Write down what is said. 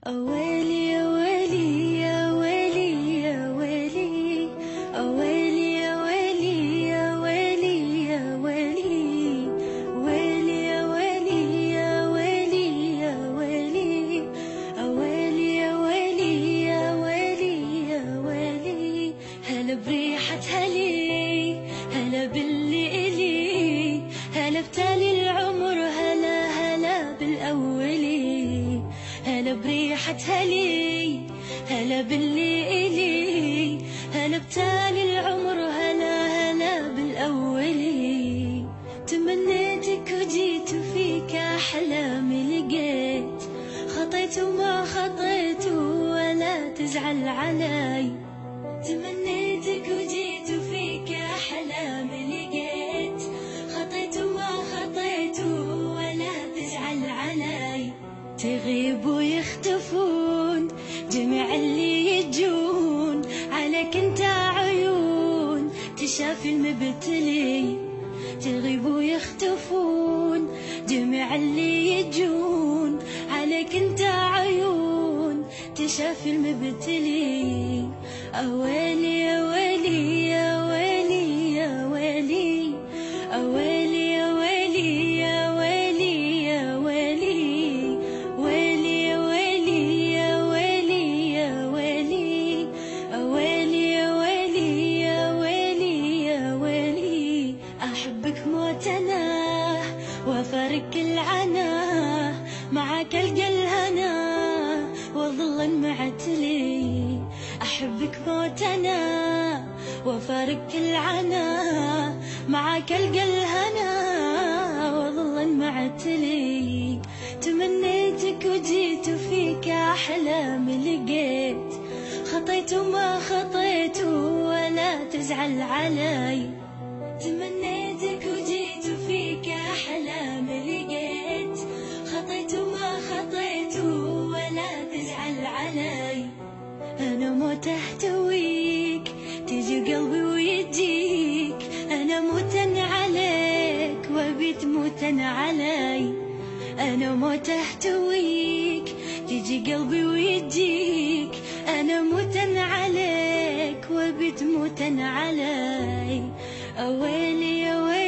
أويلي يا ويلي يا ويلي يا ويلي، أويلي يا ويلي يا ويلي يا ويلي، ويلي يا ويلي يا ويلي يا ويلي، أويلي يا ويلي يا ويلي يا ويلي. هلا بريحة هلي، هلا باللي إلي، هلا بتالي العمر، هلا هلا بالأولي. هلا بريحة هلي، هلا باللي إلي، هلا بتالي العمر، هلا هلا بالأولي. تمنيتك وجيت وفيك أحلامي لقيت، خطيت وما خطيت ولا تزعل علي. تمنيتك وجيت وفيك أحلامي لقيت، خطيت وما خطيت ولا تزعل علي. تغيب ويختفون جميع اللي يجون، عليك انت عيون تشافي المبتلي. تغيب ويختفون جميع اللي يجون، عليك انت عيون تشافي المبتلي. أويلي يا ويلي يا ويلي يا ويلي، أويلي يا ويلي يا ويلي يا ويلي، ويلي يا ويلي يا ويلي يا ويلي، أويلي يا ويلي يا ويلي يا ويلي. أحبك موت أنا وأفارق العنا، معك ألقى الهنا وأظل معتلي. أحبك موت أنا وأفارق العنا، معك ألقى الهنا وأظل معتلي. تمنيتك وجيت وفيك أحلامي لقيت، خطيت وما خطيت ولا تزعل علي. تمنيتك وجيت وفيك أحلامي لقيت، خطيت وما خطيت ولا تزعل علي. أنا موت أحتويك تجي قلبي ويجيك، أنا موتن عليك وبيت موتن علي. أنا موت أحتويك تجي قلبي ويجيك، أنا موتن عليك وبيت موتن علي. أويلي يا ويلي